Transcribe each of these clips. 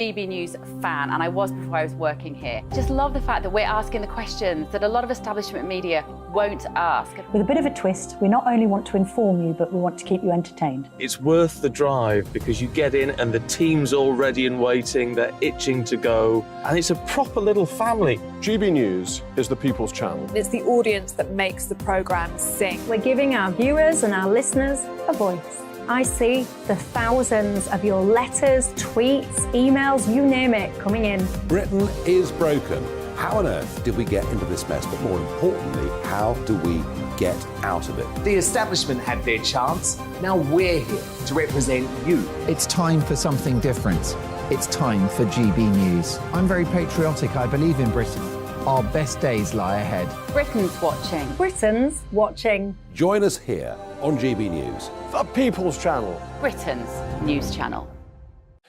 GB News fan, and I was before I was working here. Just love the fact that we're asking the questions that a lot of establishment media won't ask. With a bit of a twist, we not only want to inform you, but we want to keep you entertained. It's worth the drive because you get in and the team's all ready and waiting, they're itching to go, and it's a proper little family. GB News is the People's Channel. It's the audience that makes the programme sing. We're giving our viewers and our listeners a voice. I see the thousands of your letters, tweets, emails, you name it, coming in. Britain is broken. How on earth did we get into this mess? But more importantly, how do we get out of it? The establishment had their chance. Now we're here to represent you. It's time for something different. It's time for GB News. I'm very patriotic. I believe in Britain. Our best days lie ahead. Britain's watching. Britain's watching. Join us here on GB News. The People's Channel. Britain's news channel.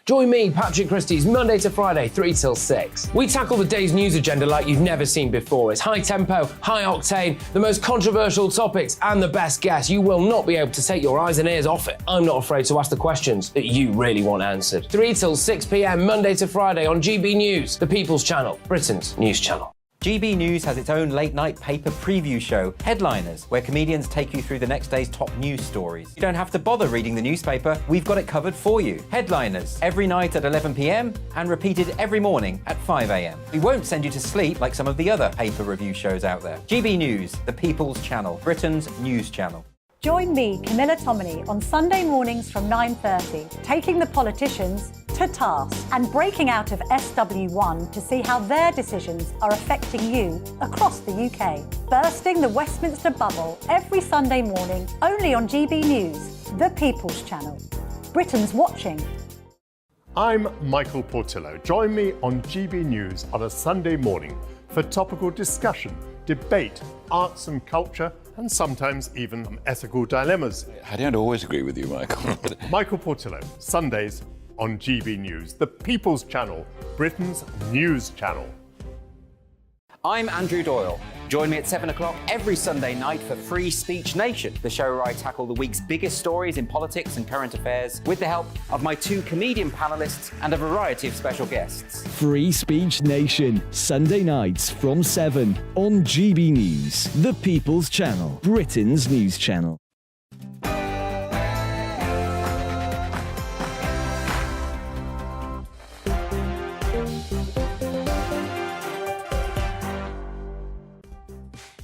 Join me, Patrick Christys, Monday to Friday, 3 till 6. We tackle the day's news agenda like you've never seen before. It's high tempo, high octane, the most controversial topics, and the best guests. You will not be able to take your eyes and ears off it. I'm not afraid to ask the questions that you really want answered. 3 till 6 p.m, Monday to Friday on GB News, the People's Channel, Britain's news channel. GB News has its own late-night paper preview show, Headliners, where comedians take you through the next day's top news stories. You don't have to bother reading the newspaper, we've got it covered for you. Headliners, every night at 11 p.m, and repeated every morning at 5 a.m. We won't send you to sleep like some of the other paper review shows out there. GB News, the People's Channel, Britain's news channel. Join me, Camilla Tominey, on Sunday mornings from 9:30, taking the politicians to task and breaking out of SW1 to see how their decisions are affecting you across the UK. Bursting the Westminster bubble every Sunday morning, only on GB News, the People's Channel. Britain's watching. I'm Michael Portillo. Join me on GB News on a Sunday morning for topical discussion, debate, arts and culture, and sometimes even some ethical dilemmas. I don't always agree with you, Michael. Michael Portillo, Sundays on GB News, the People's Channel, Britain's news channel. I'm Andrew Doyle. Join me at 7 o'clock every Sunday night for Free Speech Nation, the show where I tackle the week's biggest stories in politics and current affairs with the help of my 2 comedian panellists and a variety of special guests. Free Speech Nation, Sunday nights from 7 on GB News, the People's Channel, Britain's news channel.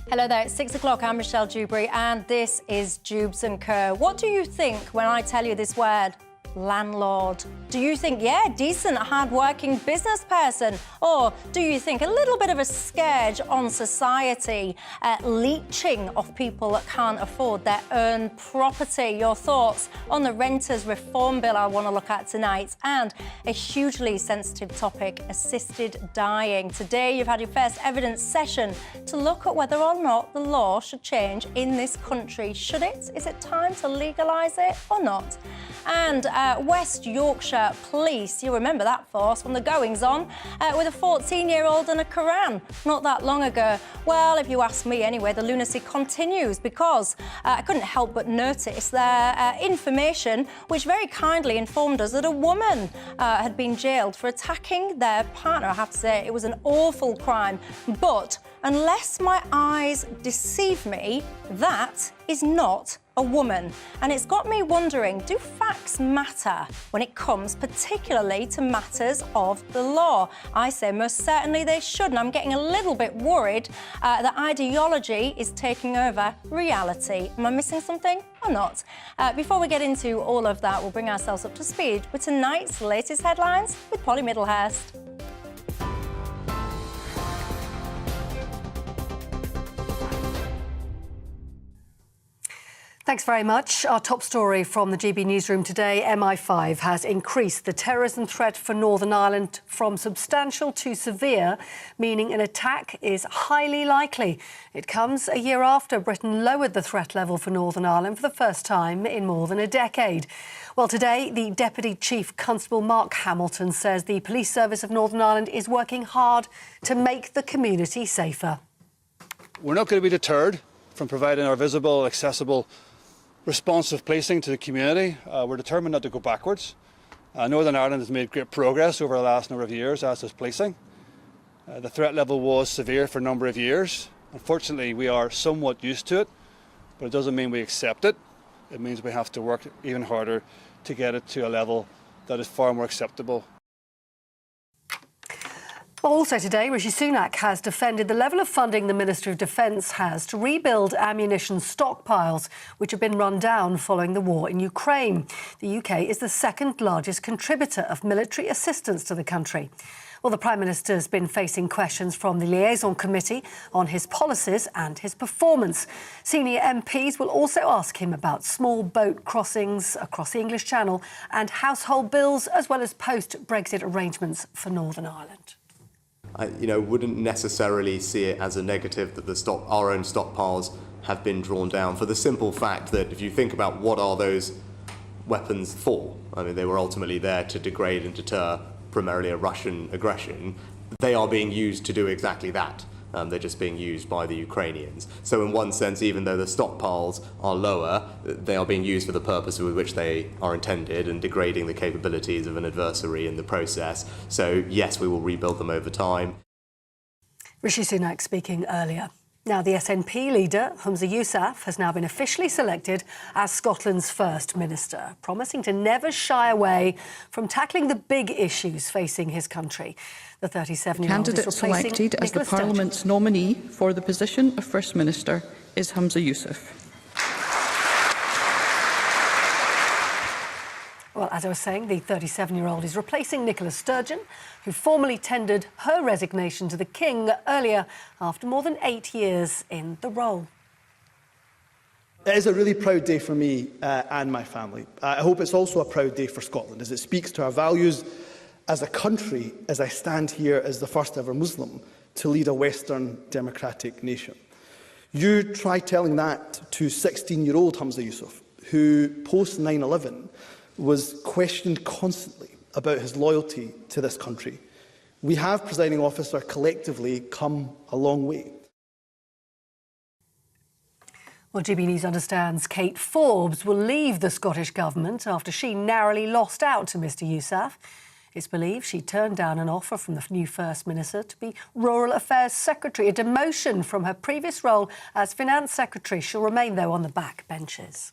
Hello there, it's 6 o'clock. I'm Michelle Dewberry, and this is Dewbs & Co. What do you think when I tell you this word? Landlord. Do you think, yeah, decent, hard-working business person? Or do you think a little bit of a scourge on society, leeching off people that can't afford their own property? Your thoughts on the Renters Reform Bill I want to look at tonight, and a hugely sensitive topic, assisted dying. Today you've had your first evidence session to look at whether or not the law should change in this country. Should it? Is it time to legalise it or not? And West Yorkshire Police, you remember that force from the goings-on, with a 14-year-old and a Quran not that long ago. Well, if you ask me anyway, the lunacy continues because I couldn't help but notice their information, which very kindly informed us that a woman had been jailed for attacking their partner. I have to say, it was an awful crime, but unless my eyes deceive me, that is not a woman. And it's got me wondering, do facts matter when it comes particularly to matters of the law? I say most certainly they should, and I'm getting a little bit worried that ideology is taking over reality. Am I missing something or not? Before we get into all of that, we'll bring ourselves up to speed with tonight's latest headlines with Polly Middlehurst. Thanks very much. Our top story from the GB newsroom today, MI5 has increased the terrorism threat for Northern Ireland from substantial to severe, meaning an attack is highly likely. It comes a year after Britain lowered the threat level for Northern Ireland for the first time in more than a decade. Well, today, the Deputy Chief Constable Mark Hamilton says the Police Service of Northern Ireland is working hard to make the community safer. We're not going to be deterred from providing our visible, accessible, responsive policing to the community. We're determined not to go backwards. Northern Ireland has made great progress over the last number of years, as has policing. The threat level was severe for a number of years. Unfortunately, we are somewhat used to it, but it doesn't mean we accept it. It means we have to work even harder to get it to a level that is far more acceptable. Also today, Rishi Sunak has defended the level of funding the Ministry of Defence has to rebuild ammunition stockpiles, which have been run down following the war in Ukraine. The UK is the second largest contributor of military assistance to the country. Well, the Prime Minister's been facing questions from the Liaison Committee on his policies and his performance. Senior MPs will also ask him about small boat crossings across the English Channel and household bills, as well as post-Brexit arrangements for Northern Ireland. I wouldn't necessarily see it as a negative that our own stockpiles have been drawn down, for the simple fact that if you think about what are those weapons for, I mean, they were ultimately there to degrade and deter primarily a Russian aggression. They are being used to do exactly that. They're just being used by the Ukrainians. So in one sense, even though the stockpiles are lower, they are being used for the purpose with which they are intended and degrading the capabilities of an adversary in the process. So yes, we will rebuild them over time. Rishi Sunak speaking earlier. Now, the SNP leader, Humza Yousaf, has now been officially selected as Scotland's First Minister, promising to never shy away from tackling the big issues facing his country. The 37-year-old candidate selected as the Parliament's nominee for the position of First Minister is Humza Yousaf. Well, as I was saying, the 37-year-old is replacing Nicola Sturgeon, who formally tendered her resignation to the King earlier after more than 8 years in the role. It is a really proud day for me and my family. I hope it's also a proud day for Scotland, as it speaks to our values as a country, as I stand here as the first ever Muslim to lead a Western democratic nation. You try telling that to 16-year-old Humza Yousaf, who post 9/11 was questioned constantly about his loyalty to this country. We have, Presiding Officer, collectively come a long way. Well, GB News understands Kate Forbes will leave the Scottish Government after she narrowly lost out to Mr Yousaf. It's believed she turned down an offer from the new First Minister to be Rural Affairs Secretary, a demotion from her previous role as Finance Secretary. She'll remain, though, on the back benches.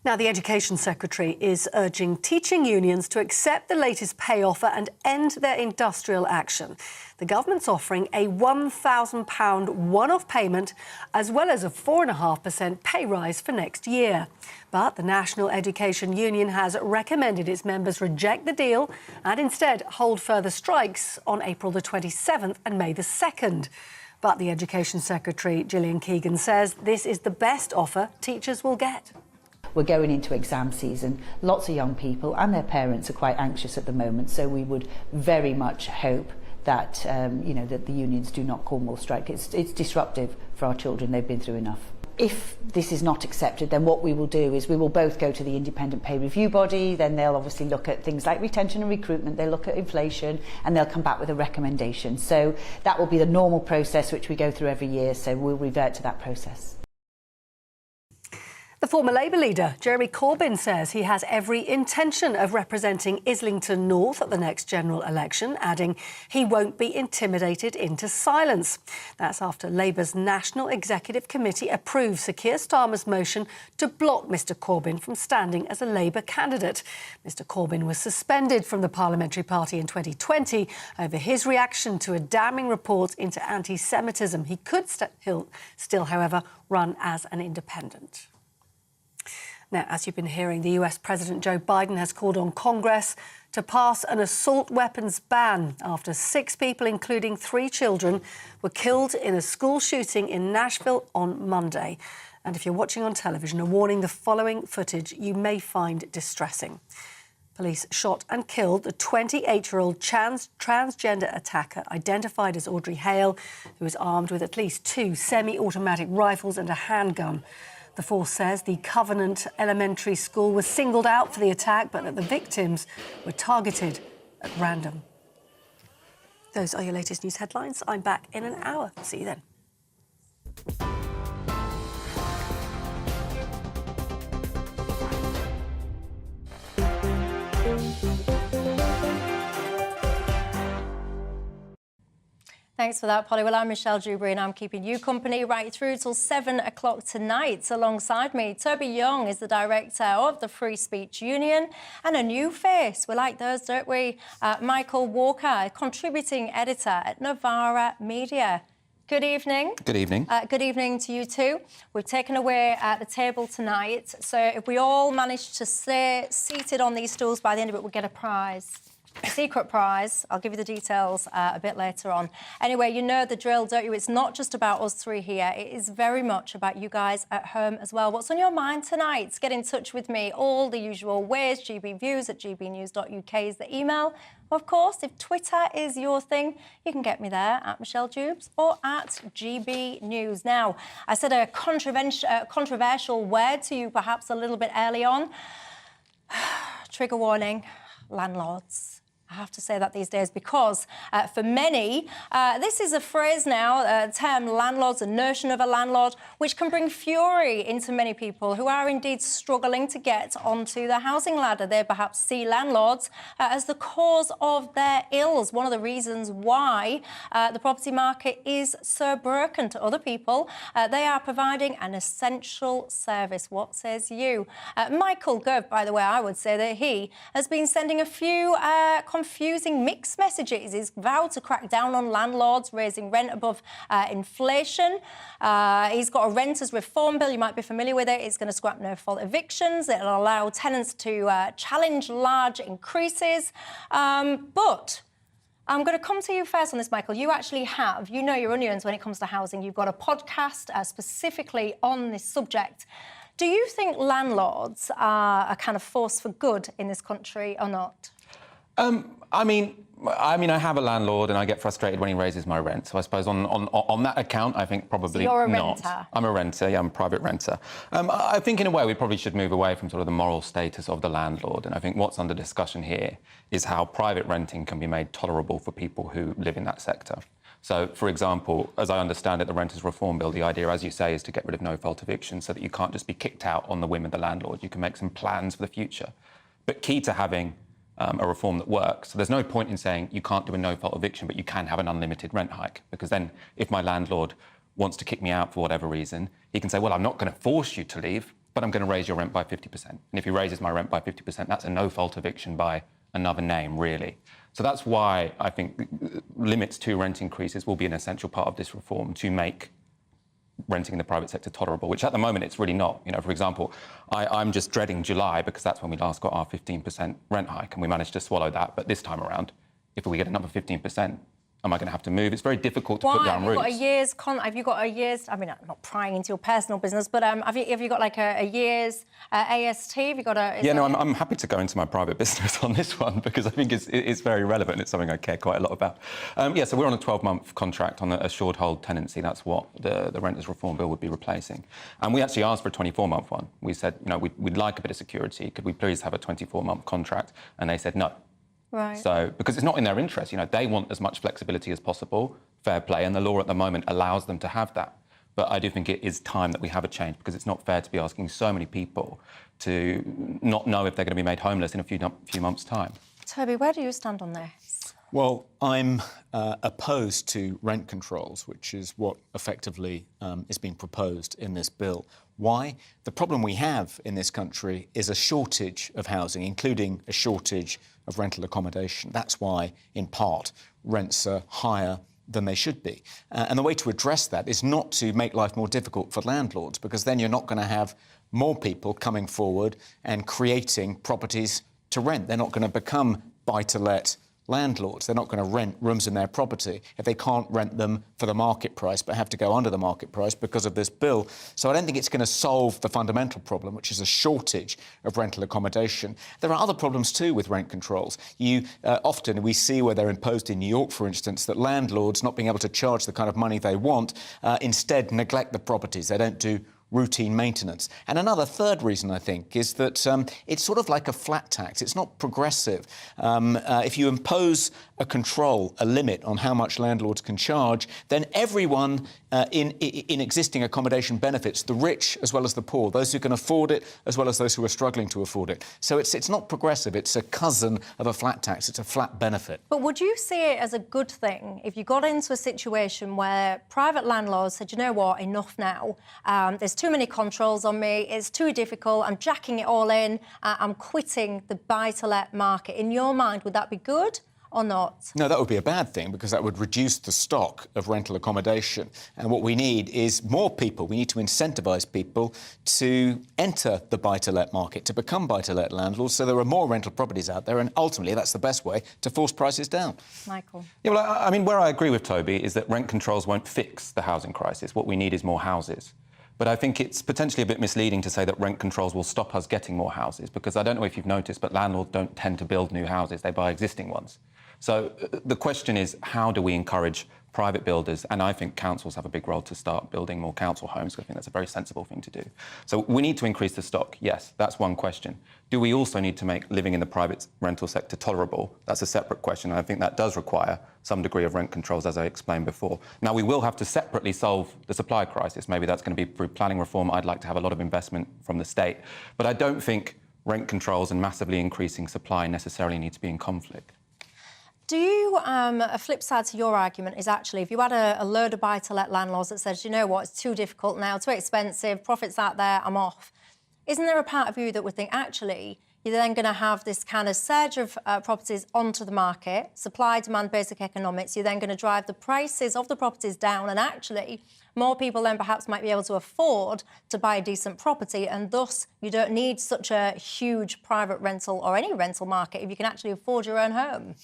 Now, the Education Secretary is urging teaching unions to accept the latest pay offer and end their industrial action. The government's offering a £1,000 one-off payment as well as a 4.5% pay rise for next year. But the National Education Union has recommended its members reject the deal and instead hold further strikes on April the 27th and May the 2nd. But the Education Secretary, Gillian Keegan, says this is the best offer teachers will get. We're going into exam season. Lots of young people and their parents are quite anxious at the moment, so we would very much hope that that the unions do not call more strike. It's disruptive for our children. They've been through enough. If this is not accepted, then what we will do is we will both go to the independent pay review body. Then they'll obviously look at things like retention and recruitment. They'll look at inflation and they'll come back with a recommendation. So that will be the normal process which we go through every year. So we'll revert to that process. The former Labour leader, Jeremy Corbyn, says he has every intention of representing Islington North at the next general election, adding he won't be intimidated into silence. That's after Labour's National Executive Committee approved Sir Keir Starmer's motion to block Mr Corbyn from standing as a Labour candidate. Mr Corbyn was suspended from the Parliamentary Party in 2020 over his reaction to a damning report into anti-Semitism. He could still, however, run as an independent. Now, as you've been hearing, the US President Joe Biden has called on Congress to pass an assault weapons ban after 6 people, including 3 children, were killed in a school shooting in Nashville on Monday. And if you're watching on television, a warning: the following footage you may find distressing. Police shot and killed the 28-year-old transgender attacker identified as Audrey Hale, who was armed with at least 2 semi-automatic rifles and a handgun. The force says the Covenant Elementary School was singled out for the attack, but that the victims were targeted at random. Those are your latest news headlines. I'm back in an hour. See you then. Thanks for that, Polly. Well, I'm Michelle Dewbs and I'm keeping you company right through till 7 o'clock tonight. Alongside me, Toby Young is the director of the Free Speech Union, and a new face. We like those, don't we? Michael Walker, contributing editor at Novara Media. Good evening. Good evening. Good evening to you too. We've taken away at the table tonight, so if we all manage to stay seated on these stools by the end of it, we'll get a prize. A secret prize. I'll give you the details a bit later on. Anyway, you know the drill, don't you? It's not just about us three here. It is very much about you guys at home as well. What's on your mind tonight? Get in touch with me all the usual ways. gbviews@gbnews.uk is the email. Of course, if Twitter is your thing, you can get me there at Michelle Dewbs or at GB News. Now, I said a controversial word to you perhaps a little bit early on. Trigger warning, landlords. I have to say that these days because for many, this is a phrase now, a term landlords, a notion of a landlord, which can bring fury into many people who are indeed struggling to get onto the housing ladder. They perhaps see landlords as the cause of their ills, one of the reasons why the property market is so broken. To other people, they are providing an essential service. What says you? Michael Gove, by the way, I would say that he has been sending a few confusing mixed messages. He's vowed to crack down on landlords raising rent above inflation. He's got a renters reform bill. You might be familiar with it. It's going to scrap no-fault evictions. It'll allow tenants to challenge large increases. But I'm going to come to you first on this, Michael. You actually have, you know your onions when it comes to housing. You've got a podcast specifically on this subject. Do you think landlords are a kind of force for good in this country or not? I mean, I have a landlord and I get frustrated when he raises my rent. So I suppose on that account, I think probably so you're a not. Renter. I'm a renter, yeah, I'm a private renter. I think in a way we probably should move away from sort of the moral status of the landlord. And I think what's under discussion here is how private renting can be made tolerable for people who live in that sector. So, for example, as I understand it, the Renters Reform Bill, the idea, as you say, is to get rid of no-fault eviction so that you can't just be kicked out on the whim of the landlord. You can make some plans for the future. But key to having a reform that works. So there's no point in saying you can't do a no-fault eviction, but you can have an unlimited rent hike. Because then if my landlord wants to kick me out for whatever reason, he can say, well, I'm not going to force you to leave, but I'm going to raise your rent by 50%. And if he raises my rent by 50%, that's a no-fault eviction by another name, really. So that's why I think limits to rent increases will be an essential part of this reform to make renting in the private sector tolerable, which at the moment it's really not. You know, for example, I'm just dreading July because that's when we last got our 15% rent hike and we managed to swallow that. But this time around, if we get another 15%, am I going to have to move? It's very difficult to put down roots. Have you got a year's... I mean, I'm not prying into your personal business, but have you got like a year's AST? Have you got a... Yeah, no, I'm happy to go into my private business on this one because I think it's very relevant. It's something I care quite a lot about. Yeah, so we're on a 12-month contract on a assured hold tenancy. That's what the Renters Reform Bill would be replacing. And we actually asked for a 24-month one. We said, you know, we'd like a bit of security. Could we please have a 24-month contract? And they said no. Right. So, because it's not in their interest, you know, they want as much flexibility as possible, fair play, and the law at the moment allows them to have that. But I do think it is time that we have a change because it's not fair to be asking so many people to not know if they're going to be made homeless in a few months' time. Toby, where do you stand on this? Well, I'm opposed to rent controls, which is what effectively is being proposed in this bill. Why? The problem we have in this country is a shortage of housing, including a shortage of rental accommodation. That's why, in part, rents are higher than they should be. And the way to address that is not to make life more difficult for landlords, because then you're not going to have more people coming forward and creating properties to rent. They're not going to become buy-to-let landlords. They're not going to rent rooms in their property if they can't rent them for the market price but have to go under the market price because of this bill. So I don't think it's going to solve the fundamental problem, which is a shortage of rental accommodation. There are other problems too with rent controls. Often we see where they're imposed in New York, for instance, that landlords not being able to charge the kind of money they want instead neglect the properties. They don't do routine maintenance. And another third reason, I think, is that it's sort of like a flat tax. It's not progressive. If you impose a control, a limit on how much landlords can charge, then everyone in existing accommodation benefits, the rich as well as the poor, those who can afford it as well as those who are struggling to afford it. So it's not progressive. It's a cousin of a flat tax. It's a flat benefit. But would you see it as a good thing if you got into a situation where private landlords said, you know what, enough now, there's too many controls on me, it's too difficult, I'm jacking it all in, I'm quitting the buy-to-let market. In your mind, would that be good or not? No, that would be a bad thing because that would reduce the stock of rental accommodation. And what we need is more people. We need to incentivise people to enter the buy-to-let market, to become buy-to-let landlords, so there are more rental properties out there, and ultimately that's the best way to force prices down. Michael? Yeah, well, I mean, where I agree with Toby is that rent controls won't fix the housing crisis. What we need is more houses. But I think it's potentially a bit misleading to say that rent controls will stop us getting more houses, because I don't know if you've noticed, but landlords don't tend to build new houses. They buy existing ones. So the question is, how do we encourage private builders? And I think councils have a big role to start building more council homes. I think that's a very sensible thing to do. So we need to increase the stock. Yes, that's one question. Do we also need to make living in the private rental sector tolerable? That's a separate question. And I think that does require some degree of rent controls, as I explained before. Now, we will have to separately solve the supply crisis. Maybe that's going to be through planning reform. I'd like to have a lot of investment from the state. But I don't think rent controls and massively increasing supply necessarily need to be in conflict. Do you, a flip side to your argument is actually, if you had a load of buy-to-let landlords that says, you know what, it's too difficult now, too expensive, profits out there, I'm off. Isn't there a part of you that would think, actually, you're then going to have this kind of surge of properties onto the market, supply, demand, basic economics, you're then going to drive the prices of the properties down, and actually more people then perhaps might be able to afford to buy a decent property, and thus you don't need such a huge private rental or any rental market if you can actually afford your own home?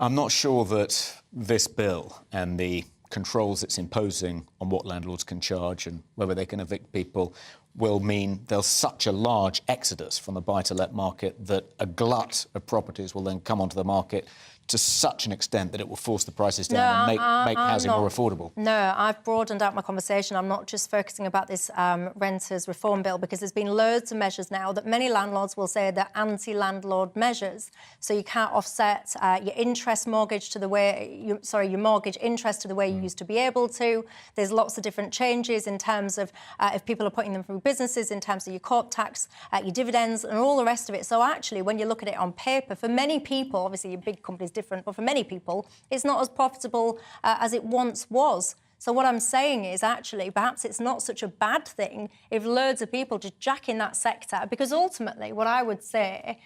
I'm not sure that this bill and the controls it's imposing on what landlords can charge and whether they can evict people will mean there's such a large exodus from the buy-to-let market that a glut of properties will then come onto the market to such an extent that it will force the prices down and make housing more affordable. No, I've broadened out my conversation. I'm not just focusing about this renters reform bill, because there's been loads of measures now that many landlords will say they're anti-landlord measures. So you can't offset your interest mortgage to the way, your mortgage interest to the way you used to be able to. There's lots of different changes in terms of if people are putting them through businesses, in terms of your corp tax, your dividends and all the rest of it. So actually, when you look at it on paper, for many people, obviously your big companies different, but for many people, it's not as profitable as it once was. So what I'm saying is actually perhaps it's not such a bad thing if loads of people just jack in that sector, because ultimately what I would say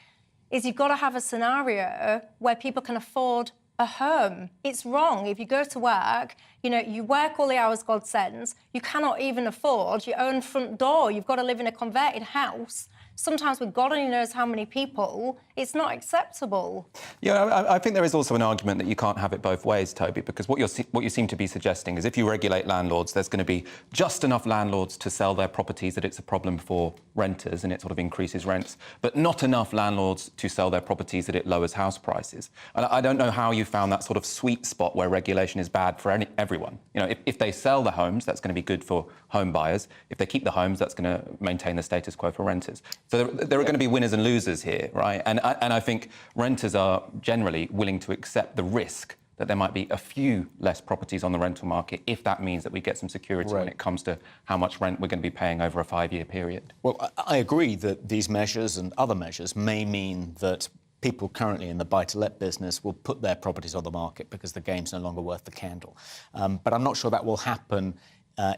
is you've got to have a scenario where people can afford a home. It's wrong if you go to work, you know, you work all the hours God sends, you cannot even afford your own front door. You've got to live in a converted house. Sometimes with God only knows how many people, it's not acceptable. Yeah, I think there is also an argument that you can't have it both ways, Toby, because what you seem to be suggesting is if you regulate landlords, there's going to be just enough landlords to sell their properties that it's a problem for renters and it sort of increases rents, but not enough landlords to sell their properties that it lowers house prices. And I don't know how you found that sort of sweet spot where regulation is bad for everyone. You know, if they sell the homes, that's going to be good for home buyers. If they keep the homes, that's going to maintain the status quo for renters. So there are going to be winners and losers here, right? And I think renters are generally willing to accept the risk that there might be a few less properties on the rental market if that means that we get some security when it comes to how much rent we're going to be paying over a 5-year period. Well, I agree that these measures and other measures may mean that people currently in the buy-to-let business will put their properties on the market because the game's no longer worth the candle. But I'm not sure that will happen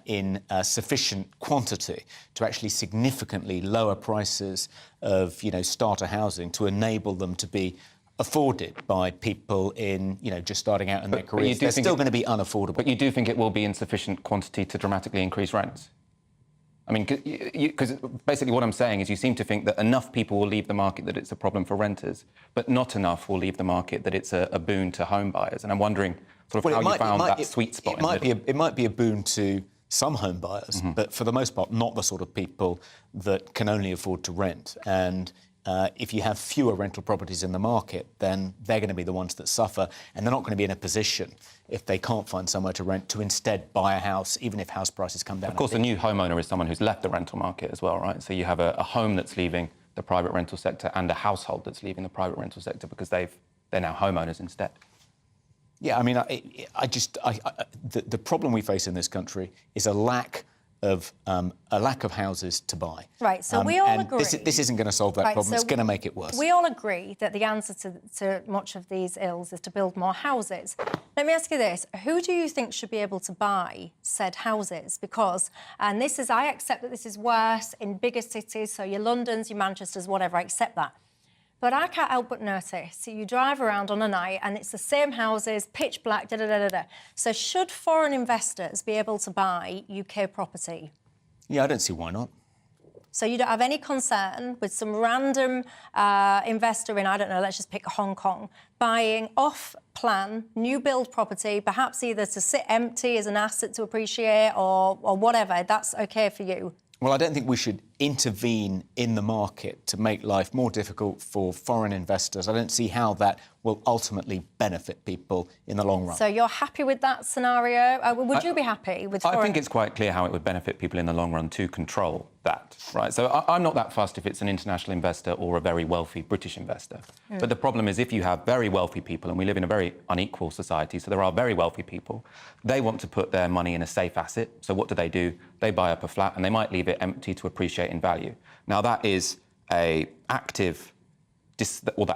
in sufficient quantity to actually significantly lower prices of, starter housing to enable them to be afforded by people in, just starting out in their careers. They're still going to be unaffordable. But you do think it will be in sufficient quantity to dramatically increase rents? I mean, because basically what I'm saying is you seem to think that enough people will leave the market that it's a problem for renters, but not enough will leave the market that it's a boon to home buyers. And I'm wondering how you found that sweet spot. It might be a boon to some home buyers, but for the most part, not the sort of people that can only afford to rent. And if you have fewer rental properties in the market, then they're going to be the ones that suffer, and they're not going to be in a position, if they can't find somewhere to rent, to instead buy a house, even if house prices come down. Of course, a new homeowner is someone who's left the rental market as well, right? So you have a home that's leaving the private rental sector and a household that's leaving the private rental sector because they're now homeowners instead. Yeah, I mean, the problem we face in this country is a lack of houses to buy. Right, so we all agree. This isn't going to solve that problem. So it's going to make it worse. We all agree that the answer to much of these ills is to build more houses. Let me ask you this. Who do you think should be able to buy said houses? Because, and this is, I accept that this is worse in bigger cities, so your Londons, your Manchesters, whatever, I accept that. But I can't help but notice, so you drive around on a night and it's the same houses, pitch black, da-da-da-da-da. So should foreign investors be able to buy UK property? Yeah, I don't see why not. So you don't have any concern with some random investor in, I don't know, let's just pick Hong Kong, buying off-plan, new build property, perhaps either to sit empty as an asset to appreciate or whatever. That's OK for you? Well, I don't think we should intervene in the market to make life more difficult for foreign investors. I don't see how that will ultimately benefit people in the long run. So you're happy with that scenario? Would you be happy with foreign... I think it's quite clear how it would benefit people in the long run to control that, right? So I'm not that fussed if it's an international investor or a very wealthy British investor. But the problem is if you have very wealthy people, and we live in a very unequal society, so there are very wealthy people, they want to put their money in a safe asset. So what do? They buy up a flat and they might leave it empty to appreciate in value. Now, that is that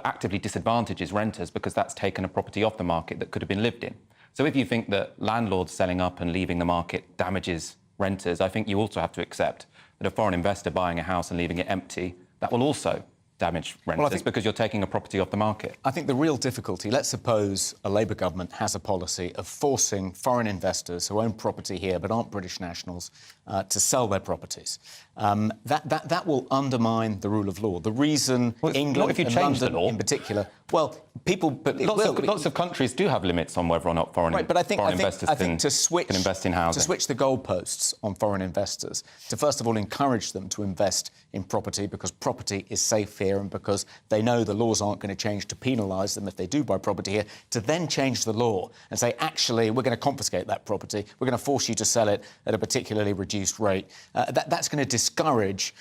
actively disadvantages renters because that's taken a property off the market that could have been lived in. So if you think that landlords selling up and leaving the market damages renters, I think you also have to accept that a foreign investor buying a house and leaving it empty, that will also damage renters because you're taking a property off the market. I think the real difficulty, let's suppose a Labour government has a policy of forcing foreign investors who own property here but aren't British nationals to sell their properties. That will undermine the rule of law. The reason England and London in particular... Well, people... But lots of countries do have limits on whether or not foreign investors can invest in housing. To switch the goalposts on foreign investors, to first of all encourage them to invest in property because property is safe here and because they know the laws aren't going to change to penalise them if they do buy property here, to then change the law and say, actually, we're going to confiscate that property, we're going to force you to sell it at a particularly reduced rate. That's going to discourage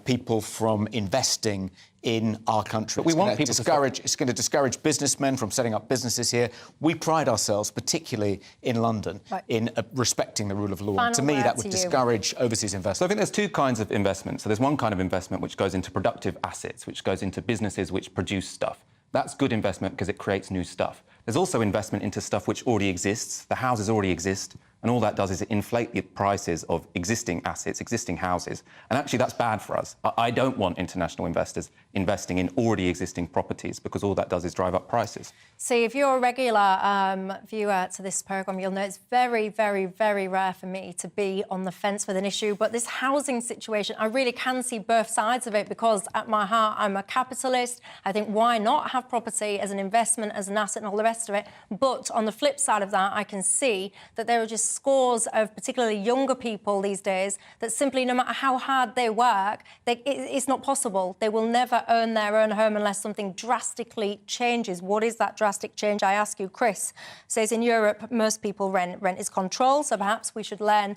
people from investing in our country. But we want people It's going to discourage businessmen from setting up businesses here. We pride ourselves, particularly in London, in respecting the rule of law. To me, that would discourage overseas investment. So I think there's two kinds of investment. So there's one kind of investment which goes into productive assets, which goes into businesses which produce stuff. That's good investment because it creates new stuff. There's also investment into stuff which already exists. The houses already exist. And all that does is inflate the prices of existing assets, existing houses. And actually, that's bad for us. I don't want international investors investing in already existing properties because all that does is drive up prices. See, if you're a regular viewer to this programme, you'll know it's very, very, very rare for me to be on the fence with an issue. But this housing situation, I really can see both sides of it because at my heart, I'm a capitalist. I think why not have property as an investment, as an asset and all the rest of it? But on the flip side of that, I can see that there are just scores of particularly younger people these days that simply, no matter how hard they work, it's not possible. They will never earn their own home unless something drastically changes. What is that drastic change? I ask you. Chris says in Europe, most people rent is controlled, so perhaps we should learn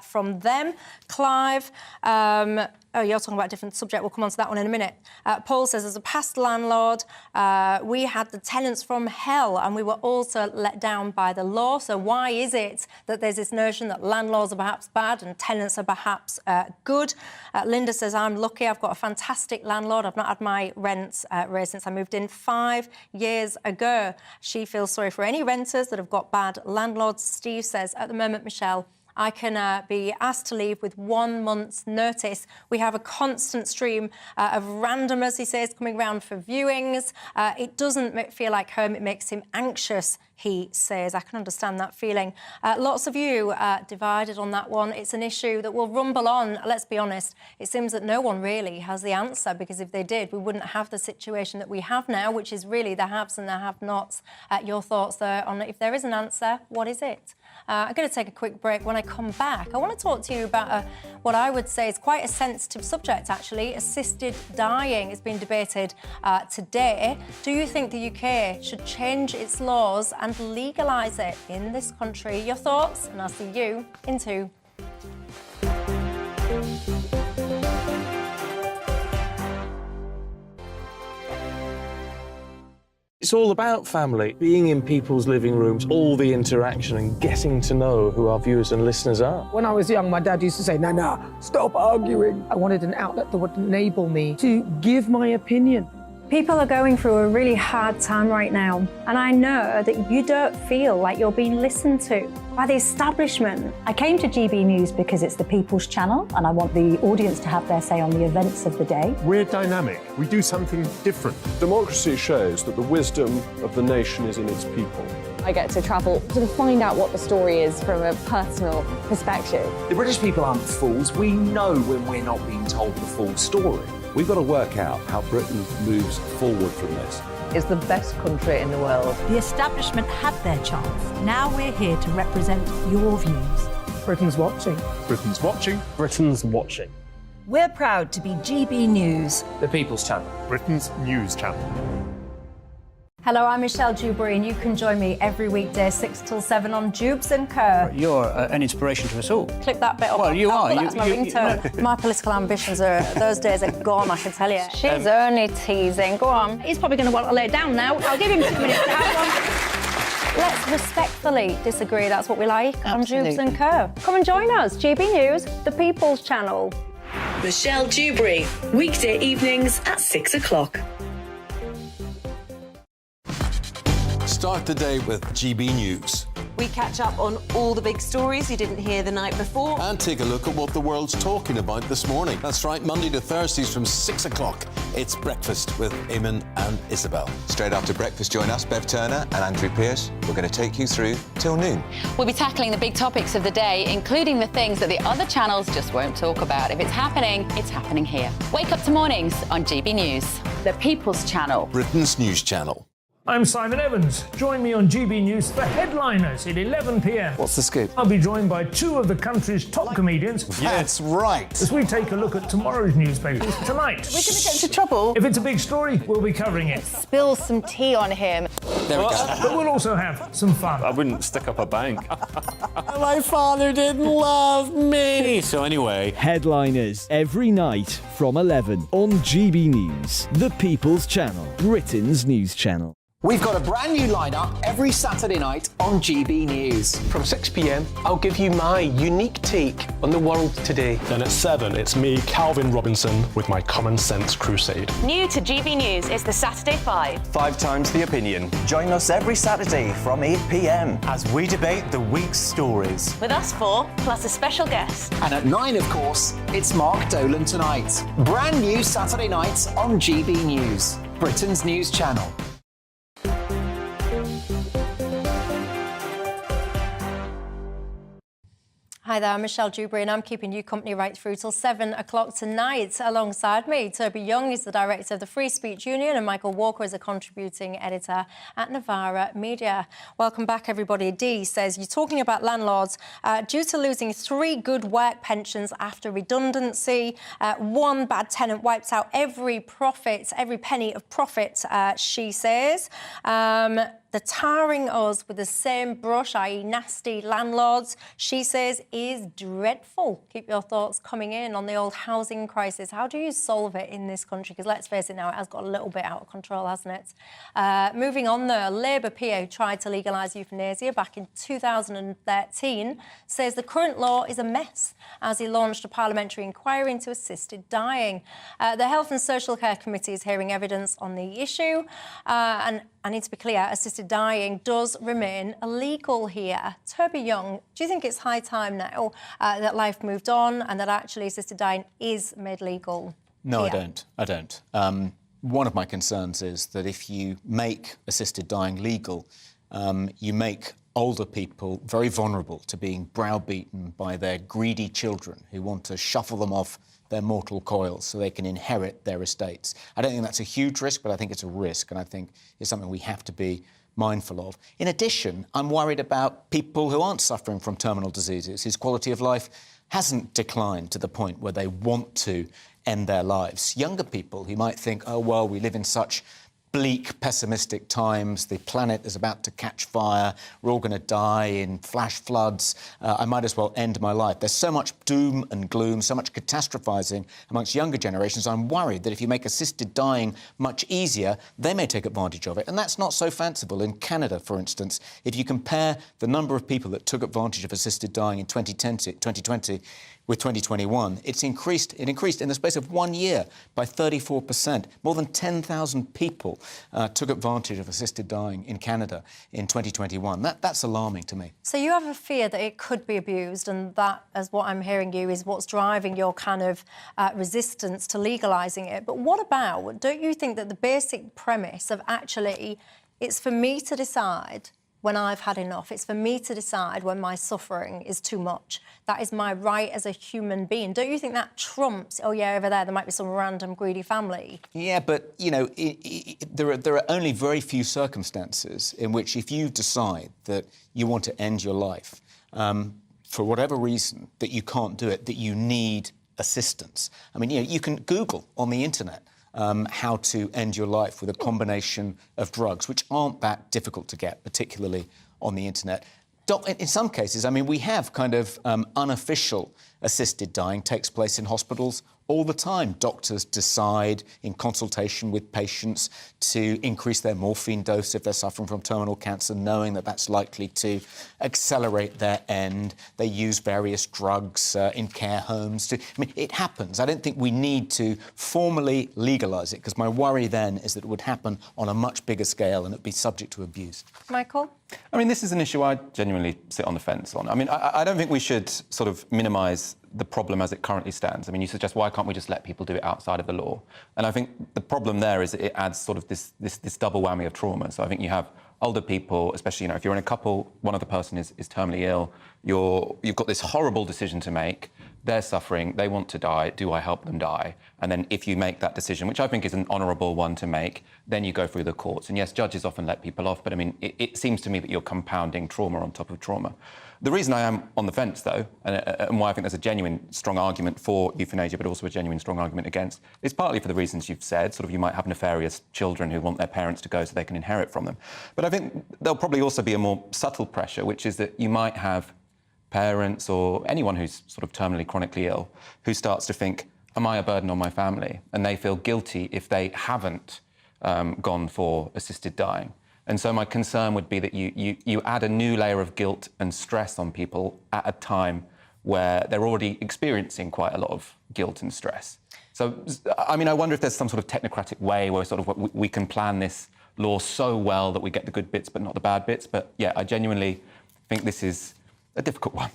from them. Clive, oh, you're talking about a different subject. We'll come on to that one in a minute. Paul says, as a past landlord, we had the tenants from hell and we were also let down by the law. So why is it that there's this notion that landlords are perhaps bad and tenants are perhaps good? Linda says, I'm lucky. I've got a fantastic landlord. I've not had my rents raised since I moved in 5 years ago. She feels sorry for any renters that have got bad landlords. Steve says, at the moment, Michelle, I can be asked to leave with 1 month's notice. We have a constant stream of randomers, he says, coming round for viewings. It doesn't feel like home. It makes him anxious, he says. I can understand that feeling. Lots of you divided on that one. It's an issue that will rumble on. Let's be honest. It seems that no one really has the answer, because if they did, we wouldn't have the situation that we have now, which is really the haves and the have-nots. Your thoughts there on if there is an answer, what is it? I'm going to take a quick break. When I come back, I want to talk to you about what I would say is quite a sensitive subject, actually. Assisted dying is being debated today. Do you think the UK should change its laws and legalise it in this country? Your thoughts? And I'll see you in 2. It's all about family, being in people's living rooms, all the interaction and getting to know who our viewers and listeners are. When I was young, my dad used to say, Nana, stop arguing. I wanted an outlet that would enable me to give my opinion. People are going through a really hard time right now, and I know that you don't feel like you're being listened to by the establishment. I came to GB News because it's the People's Channel, and I want the audience to have their say on the events of the day. We're dynamic. We do something different. Democracy shows that the wisdom of the nation is in its people. I get to travel to find out what the story is from a personal perspective. The British people aren't fools. We know when we're not being told the full story. We've got to work out how Britain moves forward from this. It's the best country in the world. The establishment had their chance. Now we're here to represent your views. Britain's watching. Britain's watching. Britain's watching. We're proud to be GB News, The People's Channel. Britain's news channel. Hello, I'm Michelle Dewbs, and you can join me every weekday 6 till 7 on Dewbs and Co. You're an inspiration to us all. Click that bit up. Well, you are. That's my ringtone. My political ambitions those days are gone, I can tell you. She's only teasing. Go on. He's probably going to want to lay down now. I'll give him 2 minutes to have one. Let's respectfully disagree. That's what we like on Dewbs and Co. Come and join us. GB News, the People's Channel. Michelle Dewbs, weekday evenings at 6 o'clock. Start the day with GB News. We catch up on all the big stories you didn't hear the night before. And take a look at what the world's talking about this morning. That's right, Monday to Thursdays from 6 o'clock. It's Breakfast with Eamon and Isabel. Straight after breakfast, join us, Bev Turner and Andrew Pearce. We're going to take you through till noon. We'll be tackling the big topics of the day, including the things that the other channels just won't talk about. If it's happening here. Wake up to mornings on GB News, the People's Channel. Britain's news channel. I'm Simon Evans. Join me on GB News for Headliners at 11 p.m. What's the scoop? I'll be joined by 2 of the country's top comedians. That's right. As we take a look at tomorrow's newspapers tonight. We're going to get into trouble. If it's a big story, we'll be covering it. Spill some tea on him. There we go. But we'll also have some fun. I wouldn't stick up a bank. My father didn't love me. So anyway. Headliners every night from 11 on GB News, the People's Channel, Britain's news channel. We've got a brand new lineup every Saturday night on GB News. From 6 p.m, I'll give you my unique take on the world today. Then at 7, it's me, Calvin Robinson, with my Common Sense Crusade. New to GB News is the Saturday 5. 5 times the opinion. Join us every Saturday from 8 p.m. as we debate the week's stories. With us 4, plus a special guest. And at 9, of course, it's Mark Dolan Tonight. Brand new Saturday nights on GB News, Britain's news channel. Hi there, I'm Michelle Dewbs, and I'm keeping you company right through till 7 o'clock tonight. Alongside me, Toby Young is the director of the Free Speech Union, and Michael Walker is a contributing editor at Novara Media. Welcome back, everybody. Dee says, you're talking about landlords. Due to losing 3 good work pensions after redundancy, 1 bad tenant wipes out every penny of profit, she says. The tarring us with the same brush, i.e. nasty landlords, she says, is dreadful. Keep your thoughts coming in on the old housing crisis. How do you solve it in this country? Because let's face it now, it has got a little bit out of control, hasn't it? Moving on, the Labour PA tried to legalise euthanasia back in 2013, says the current law is a mess as he launched a parliamentary inquiry into assisted dying. The Health and Social Care Committee is hearing evidence on the issue, and I need to be clear, assisted dying does remain illegal here. Toby Young, do you think it's high time now that life moved on and that actually assisted dying is made legal? No, here? I don't. One of my concerns is that if you make assisted dying legal, you make older people very vulnerable to being browbeaten by their greedy children who want to shuffle them off their mortal coils so they can inherit their estates. I don't think that's a huge risk, but I think it's a risk, and I think it's something we have to be mindful of. In addition, I'm worried about people who aren't suffering from terminal diseases, whose quality of life hasn't declined to the point where they want to end their lives. Younger people who might think, oh, well, we live in such bleak, pessimistic times, the planet is about to catch fire, we're all going to die in flash floods, I might as well end my life. There's so much doom and gloom, so much catastrophising amongst younger generations. I'm worried that if you make assisted dying much easier, they may take advantage of it. And that's not so fanciful. In Canada, for instance, if you compare the number of people that took advantage of assisted dying in 2020 with 2021, it increased in the space of 1 year by 34%. More than 10,000 people took advantage of assisted dying in Canada in 2021. That's alarming to me. So you have a fear that it could be abused, and that, as what I'm hearing you, is what's driving your kind of resistance to legalising it. But what about, don't you think that the basic premise of actually it's for me to decide when I've had enough, it's for me to decide when my suffering is too much. That is my right as a human being. Don't you think that trumps, oh yeah, over there might be some random greedy family? Yeah, but, you know, there are only very few circumstances in which if you decide that you want to end your life, for whatever reason, that you can't do it, that you need assistance. I mean, you know, you can Google on the internet how to end your life with a combination of drugs, which aren't that difficult to get, particularly on the internet. In some cases, I mean, we have kind of unofficial assisted dying takes place in hospitals all the time. Doctors decide, in consultation with patients, to increase their morphine dose if they're suffering from terminal cancer, knowing that that's likely to accelerate their end. They use various drugs in care homes. I mean, it happens. I don't think we need to formally legalise it, because my worry then is that it would happen on a much bigger scale and it would be subject to abuse. Michael? I mean, this is an issue I genuinely sit on the fence on. I mean, I don't think we should sort of minimise the problem as it currently stands. I mean, you suggest, why can't we just let people do it outside of the law? And I think the problem there is that it adds sort of this double whammy of trauma. So I think you have older people, especially, you know, if you're in a couple, one other person is terminally ill, you've got this horrible decision to make. They're suffering, they want to die, do I help them die? And then if you make that decision, which I think is an honourable one to make, then you go through the courts. And yes, judges often let people off, but I mean, it seems to me that you're compounding trauma on top of trauma. The reason I am on the fence, though, and why I think there's a genuine strong argument for euthanasia, but also a genuine strong argument against, is partly for the reasons you've said. Sort of, you might have nefarious children who want their parents to go so they can inherit from them. But I think there'll probably also be a more subtle pressure, which is that you might have parents or anyone who's sort of terminally chronically ill who starts to think, am I a burden on my family? And they feel guilty if they haven't gone for assisted dying. And so my concern would be that you add a new layer of guilt and stress on people at a time where they're already experiencing quite a lot of guilt and stress. So, I mean, I wonder if there's some sort of technocratic way where sort of we can plan this law so well that we get the good bits but not the bad bits. But, yeah, I genuinely think this is a difficult one.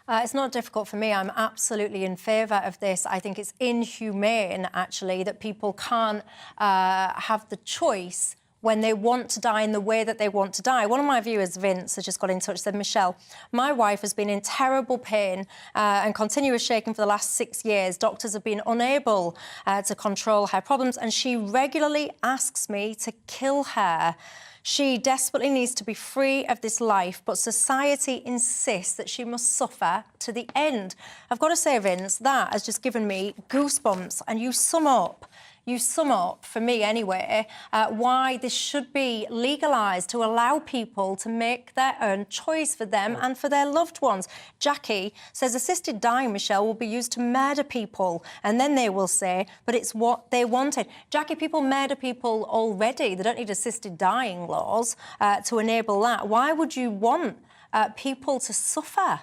It's not difficult for me. I'm absolutely in favour of this. I think it's inhumane, actually, that people can't have the choice when they want to die in the way that they want to die. One of my viewers, Vince, has just got in touch, said, Michelle, my wife has been in terrible pain and continuous shaking for the last 6 years. Doctors have been unable to control her problems, and she regularly asks me to kill her. She desperately needs to be free of this life, but society insists that she must suffer to the end. I've got to say, Vince, that has just given me goosebumps, and you sum up, for me anyway, why this should be legalised to allow people to make their own choice for them and for their loved ones. Jackie says assisted dying, Michelle, will be used to murder people, and then they will say, but it's what they wanted. Jackie, people murder people already. They don't need assisted dying laws to enable that. Why would you want people to suffer?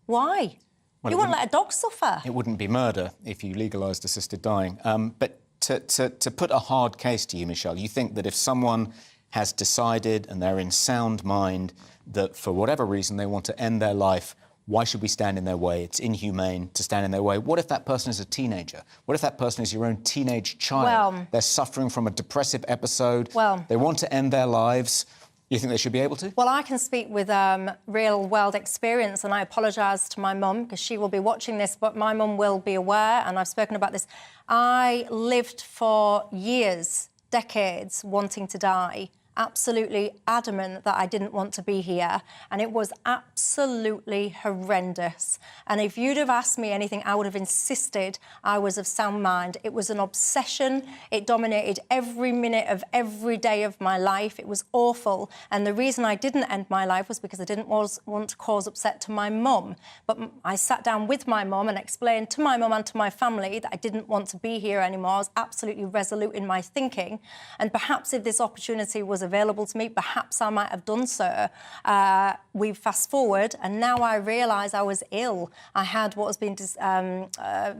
Why? Well, you wouldn't let a dog suffer. It wouldn't be murder if you legalised assisted dying. But to put a hard case to you, Michelle, you think that if someone has decided and they're in sound mind that for whatever reason they want to end their life, why should we stand in their way? It's inhumane to stand in their way. What if that person is a teenager? What if that person is your own teenage child? Well, they're suffering from a depressive episode. Well, they want to end their lives. You think they should be able to? Well, I can speak with real-world experience, and I apologise to my mum because she will be watching this, but my mum will be aware, and I've spoken about this. I lived for years, decades, wanting to die, absolutely adamant that I didn't want to be here, and it was absolutely horrendous. And if you'd have asked me anything, I would have insisted I was of sound mind. It was an obsession. It dominated every minute of every day of my life. It was awful. And the reason I didn't end my life was because I didn't want to cause upset to my mum. But I sat down with my mum and explained to my mum and to my family that I didn't want to be here anymore. I was absolutely resolute in my thinking. And perhaps if this opportunity was available to me, perhaps I might have done so. We fast forward, and now I realise I was ill. I had what has been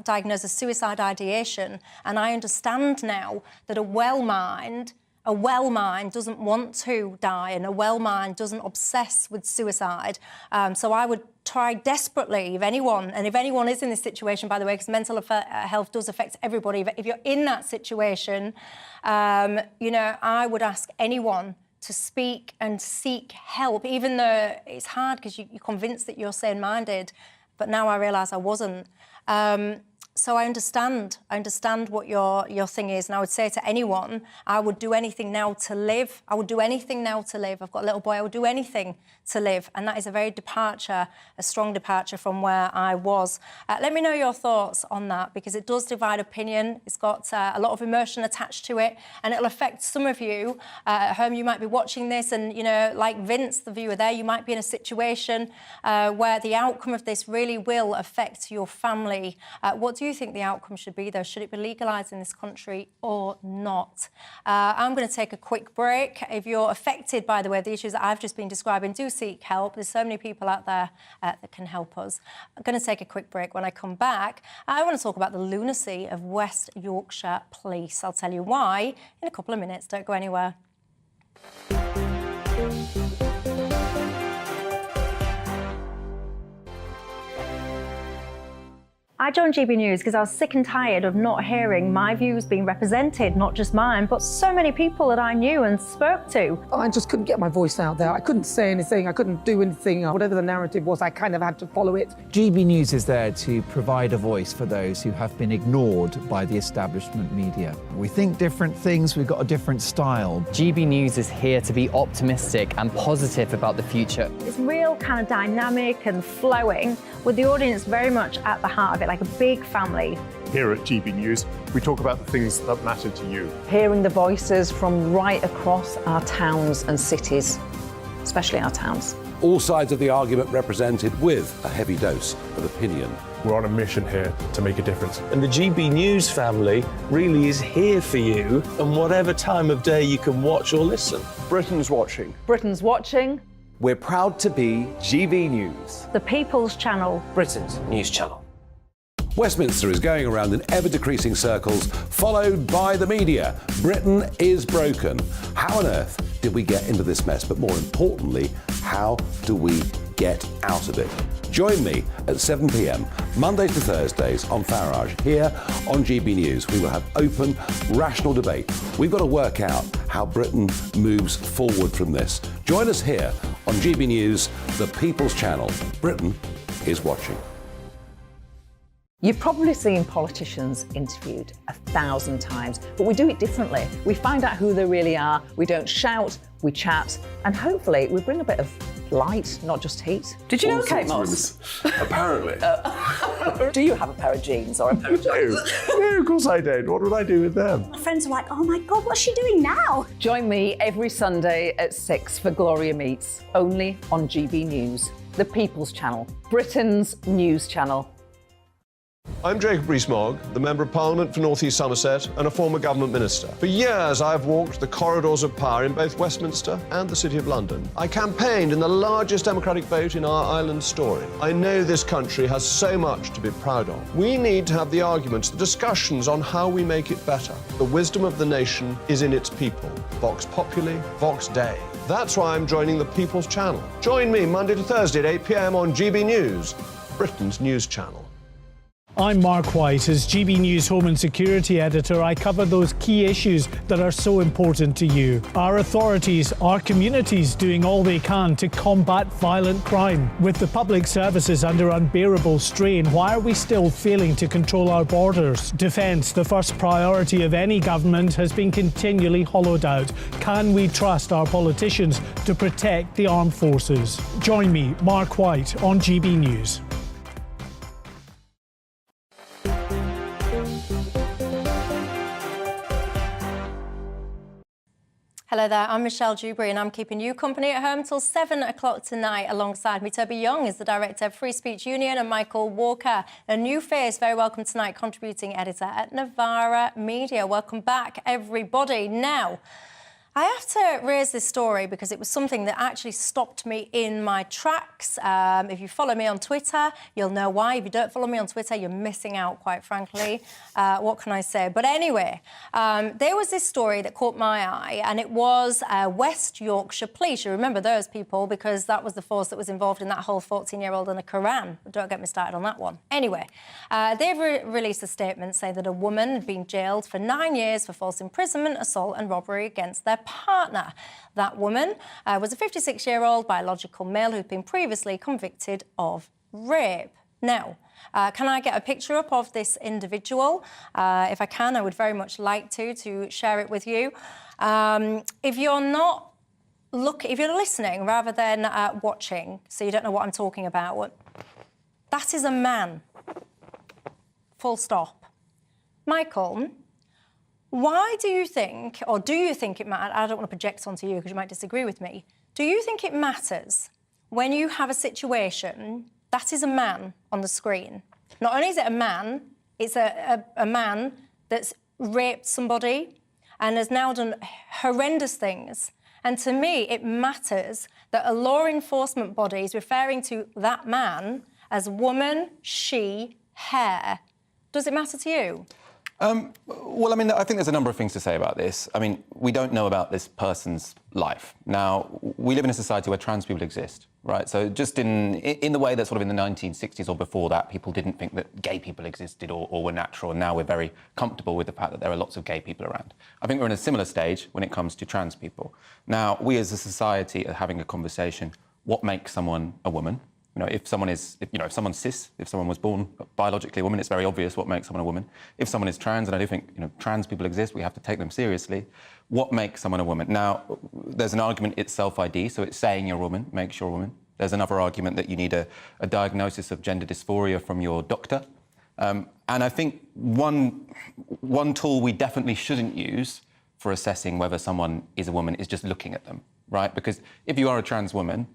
diagnosed as suicide ideation, and I understand now that a well mind doesn't want to die, and a well mind doesn't obsess with suicide. So I would try desperately, if anyone is in this situation, by the way, because mental health does affect everybody, if you're in that situation, you know, I would ask anyone to speak and seek help, even though it's hard because you're convinced that you're sane-minded. But now I realise I wasn't. So I understand what your thing is, and I would say to anyone, I would do anything now to live. I would do anything now to live. I've got a little boy, I would do anything to live, and that is a strong departure from where I was. Let me know your thoughts on that, because it does divide opinion. It's got a lot of emotion attached to it, and it'll affect some of you at home. You might be watching this, and, you know, like Vince, the viewer there, you might be in a situation where the outcome of this really will affect your family. What do you think the outcome should be, though? Should it be legalised in this country or not? I'm going to take a quick break. If you're affected, by the way, the issues that I've just been describing, do seek help. There's so many people out there that can help us. I'm going to take a quick break. When I come back, I want to talk about the lunacy of West Yorkshire Police. I'll tell you why in a couple of minutes. Don't go anywhere. I joined GB News because I was sick and tired of not hearing my views being represented, not just mine, but so many people that I knew and spoke to. I just couldn't get my voice out there. I couldn't say anything. I couldn't do anything. Whatever the narrative was, I kind of had to follow it. GB News is there to provide a voice for those who have been ignored by the establishment media. We think different things, we've got a different style. GB News is here to be optimistic and positive about the future. It's real kind of dynamic and flowing, with the audience very much at the heart of it, like a big family. Here at GB News, we talk about the things that matter to you. Hearing the voices from right across our towns and cities, especially our towns. All sides of the argument represented with a heavy dose of opinion. We're on a mission here to make a difference. And the GB News family really is here for you, and whatever time of day you can watch or listen. Britain's watching. Britain's watching. We're proud to be GB News. The People's Channel. Britain's news channel. Westminster is going around in ever-decreasing circles, followed by the media. Britain is broken. How on earth did we get into this mess? But more importantly, how do we get out of it? Join me at 7 p.m, Mondays to Thursdays on Farage, here on GB News. We will have open, rational debate. We've got to work out how Britain moves forward from this. Join us here on GB News, the People's Channel. Britain is watching. You've probably seen politicians interviewed 1,000 times, but we do it differently. We find out who they really are, we don't shout, we chat, and hopefully we bring a bit of light, not just heat. Did you know Kate Moss? Apparently. Do you have a pair of jeans or a pair of jeans? No, of course I don't. What would I do with them? My friends are like, oh my God, what's she doing now? Join me every Sunday at 6 for Gloria Meets, only on GB News, the People's Channel, Britain's news channel. I'm Jacob Rees-Mogg, the Member of Parliament for North East Somerset and a former government minister. For years, I've walked the corridors of power in both Westminster and the City of London. I campaigned in the largest democratic vote in our island's story. I know this country has so much to be proud of. We need to have the arguments, the discussions on how we make it better. The wisdom of the nation is in its people. Vox Populi, Vox Dei. That's why I'm joining the People's Channel. Join me Monday to Thursday at 8 p.m. on GB News, Britain's news channel. I'm Mark White. As GB News Home and Security Editor, I cover those key issues that are so important to you. Our authorities, our communities doing all they can to combat violent crime. With the public services under unbearable strain, why are we still failing to control our borders? Defence, the first priority of any government, has been continually hollowed out. Can we trust our politicians to protect the armed forces? Join me, Mark White, on GB News. Hello there, I'm Michelle Dewbs and I'm keeping you company at home till 7 o'clock tonight. Alongside me, Toby Young is the director of Free Speech Union and Michael Walker, a new face, very welcome tonight, contributing editor at Novara Media. Welcome back, everybody. Now, I have to raise this story because it was something that actually stopped me in my tracks. If you follow me on Twitter, you'll know why. If you don't follow me on Twitter, you're missing out, quite frankly. What can I say? But anyway, there was this story that caught my eye, and it was West Yorkshire Police. You remember those people because that was the force that was involved in that whole 14-year-old and a Quran. Don't get me started on that one. Anyway, they've released a statement saying that a woman had been jailed for 9 years for false imprisonment, assault and robbery against their partner. That woman was a 56-year-old biological male who'd been previously convicted of rape. Now, can I get a picture up of this individual? If I can, I would very much like to share it with you. If you're not if you're listening rather than watching, so you don't know what I'm talking about, that is a man. Full stop. Michael, why do you think, or do you think it matters? I don't want to project onto you because you might disagree with me. Do you think it matters when you have a situation that is a man on the screen? Not only is it a man, it's a man that's raped somebody and has now done horrendous things. And to me, it matters that a law enforcement body is referring to that man as woman, she, her. Does it matter to you? Well, I mean, I think there's a number of things to say about this. I mean, we don't know about this person's life. Now, we live in a society where trans people exist, right? So just in the way that sort of in the 1960s or before that, people didn't think that gay people existed or were natural, and now we're very comfortable with the fact that there are lots of gay people around. I think we're in a similar stage when it comes to trans people. Now, we as a society are having a conversation, what makes someone a woman? You know, if someone's cis, if someone was born biologically a woman, it's very obvious what makes someone a woman. If someone is trans, and I do think, trans people exist, we have to take them seriously. What makes someone a woman? Now, there's an argument, it's self-ID, so it's saying you're a woman makes you a woman. There's another argument that you need a diagnosis of gender dysphoria from your doctor. And I think one tool we definitely shouldn't use for assessing whether someone is a woman is just looking at them, right? Because if you are a trans woman,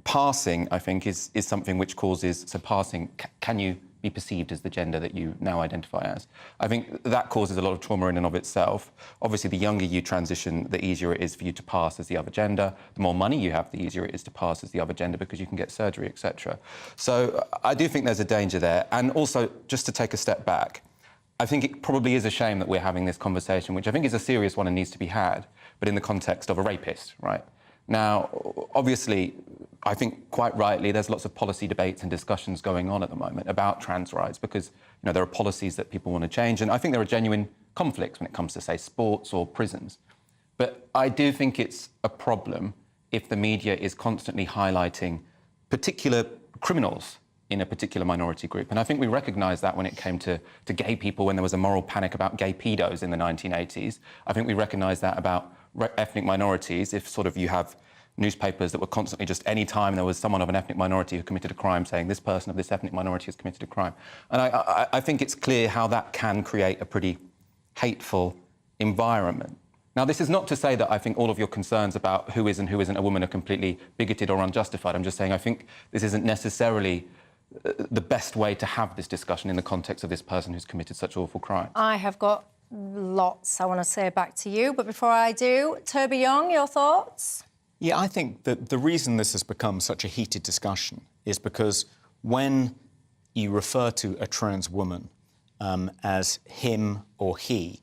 passing, I think, is something which causes... So passing, can you be perceived as the gender that you now identify as? I think that causes a lot of trauma in and of itself. Obviously, the younger you transition, the easier it is for you to pass as the other gender. The more money you have, the easier it is to pass as the other gender because you can get surgery, etc. So I do think there's a danger there. And also, just to take a step back, I think it probably is a shame that we're having this conversation, which I think is a serious one and needs to be had, but in the context of a rapist, right? Now, obviously, I think quite rightly, there's lots of policy debates and discussions going on at the moment about trans rights because, there are policies that people want to change. And I think there are genuine conflicts when it comes to, say, sports or prisons. But I do think it's a problem if the media is constantly highlighting particular criminals in a particular minority group. And I think we recognised that when it came to gay people, when there was a moral panic about gay pedos in the 1980s. I think we recognised that about ethnic minorities, if sort of you have newspapers that were constantly just any time there was someone of an ethnic minority who committed a crime saying this person of this ethnic minority has committed a crime. And I think it's clear how that can create a pretty hateful environment. Now, this is not to say that I think all of your concerns about who is and who isn't a woman are completely bigoted or unjustified. I'm just saying I think this isn't necessarily the best way to have this discussion in the context of this person who's committed such awful crimes. I have got lots I want to say back to you, but before I do, Toby Young, your thoughts? Yeah, I think that the reason this has become such a heated discussion is because when you refer to a trans woman as him or he,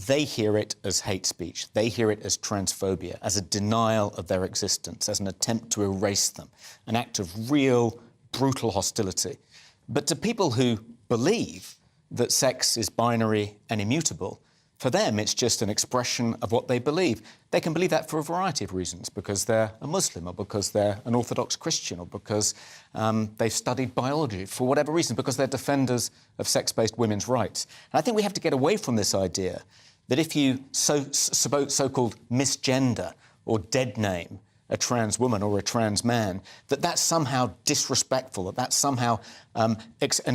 they hear it as hate speech. They hear it as transphobia, as a denial of their existence, as an attempt to erase them, an act of real, brutal hostility. But to people who believe that sex is binary and immutable, for them it's just an expression of what they believe. They can believe that for a variety of reasons, because they're a Muslim, or because they're an Orthodox Christian, or because they've studied biology, for whatever reason, because they're defenders of sex-based women's rights. And I think we have to get away from this idea that if you so-called misgender or dead name a trans woman or a trans man, that's somehow disrespectful, that's somehow an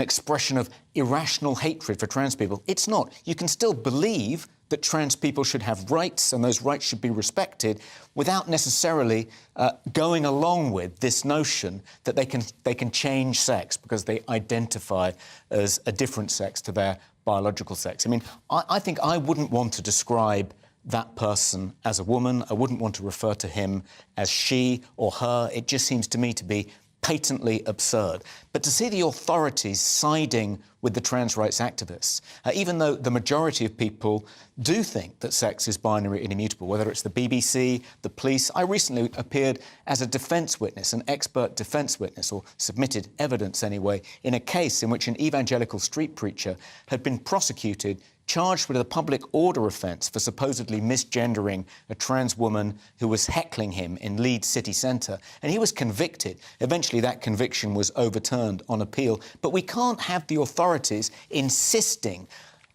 expression of irrational hatred for trans people. It's not. You can still believe that trans people should have rights and those rights should be respected without necessarily going along with this notion that they can change sex because they identify as a different sex to their biological sex. I mean, I think I wouldn't want to describe that person as a woman. I wouldn't want to refer to him as she or her. It just seems to me to be patently absurd. But to see the authorities siding with the trans rights activists, even though the majority of people do think that sex is binary and immutable, whether it's the BBC, the police. I recently appeared as a defence witness, an expert defence witness, or submitted evidence anyway, in a case in which an evangelical street preacher had been prosecuted, charged with a public order offence for supposedly misgendering a trans woman who was heckling him in Leeds city centre. And he was convicted. Eventually that conviction was overturned on appeal. But we can't have the authorities insisting,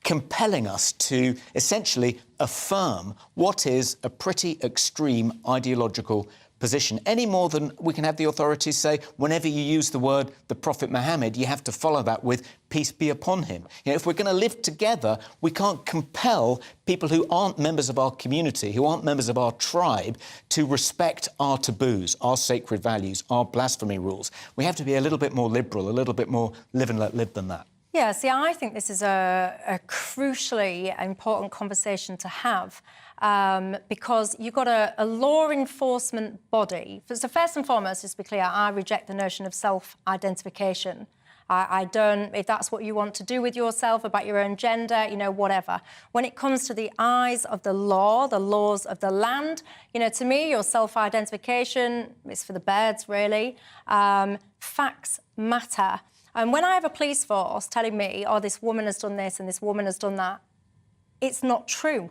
compelling us to essentially affirm what is a pretty extreme ideological position, any more than we can have the authorities say, whenever you use the word the Prophet Muhammad, you have to follow that with peace be upon him. You know, if we're going to live together, we can't compel people who aren't members of our community, who aren't members of our tribe, to respect our taboos, our sacred values, our blasphemy rules. We have to be a little bit more liberal, a little bit more live and let live than that. Yeah, see, I think this is a crucially important conversation to have. Because you've got a law enforcement body. So first and foremost, just to be clear, I reject the notion of self-identification. I don't, if that's what you want to do with yourself, about your own gender, you know, whatever. When it comes to the eyes of the law, the laws of the land, you know, to me, your self-identification is for the birds, really. Facts matter. And when I have a police force telling me, oh, this woman has done this and this woman has done that, it's not true.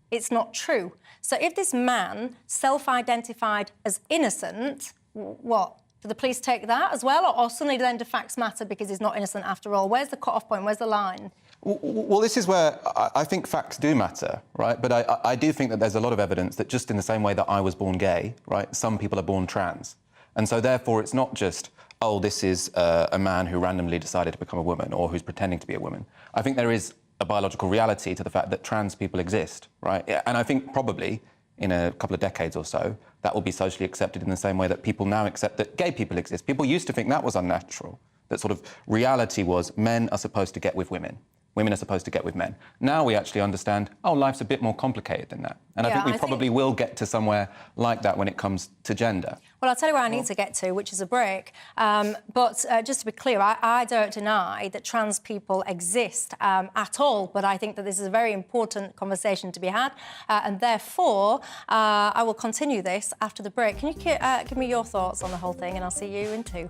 It's not true. So if this man self-identified as innocent, what? Do the police take that as well? Or suddenly then do facts matter because he's not innocent after all? Where's the cut-off point? Where's the line? Well, this is where I think facts do matter, right? But I do think that there's a lot of evidence that just in the same way that I was born gay, right, some people are born trans. And so therefore it's not just, oh, this is a man who randomly decided to become a woman or who's pretending to be a woman. I think there is a biological reality to the fact that trans people exist, right? And I think probably in a couple of decades or so, that will be socially accepted in the same way that people now accept that gay people exist. People used to think that was unnatural, that sort of reality was men are supposed to get with women. Women are supposed to get with men. Now we actually understand, oh, life's a bit more complicated than that. And yeah, I think we probably will get to somewhere like that when it comes to gender. Well, I'll tell you where I need to get to, which is a break. But just to be clear, I don't deny that trans people exist at all, but I think that this is a very important conversation to be had. And therefore, I will continue this after the break. Can you give me your thoughts on the whole thing? And I'll see you in 2.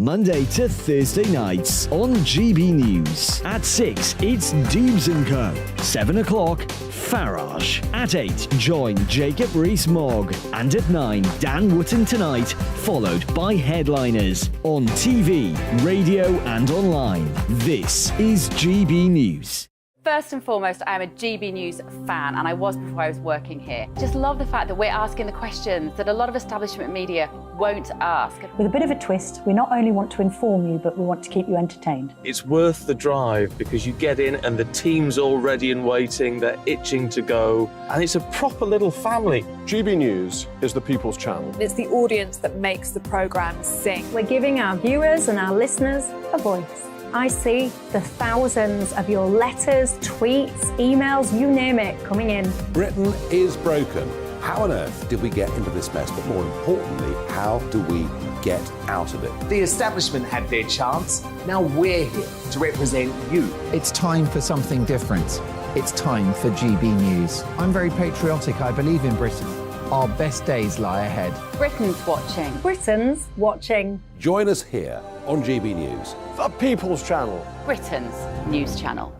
Monday to Thursday nights on GB News. At 6, it's Dewbs & Co. 7 o'clock, Farage. At 8, join Jacob Rees-Mogg. And at 9, Dan Wootton Tonight, followed by headliners on TV, radio and online. This is GB News. First and foremost, I am a GB News fan, and I was before I was working here. Just love the fact that we're asking the questions that a lot of establishment media won't ask. With a bit of a twist, we not only want to inform you, but we want to keep you entertained. It's worth the drive because you get in and the team's all ready and waiting, they're itching to go, and it's a proper little family. GB News is the People's Channel. It's the audience that makes the programme sing. We're giving our viewers and our listeners a voice. I see the thousands of your letters, tweets, emails, you name it, coming in. Britain is broken. How on earth did we get into this mess? But more importantly, how do we get out of it? The establishment had their chance. Now we're here to represent you. It's time for something different. It's time for GB News. I'm very patriotic. I believe in Britain. Our best days lie ahead. Britain's watching. Britain's watching. Join us here on GB News. The People's Channel. Britain's news channel.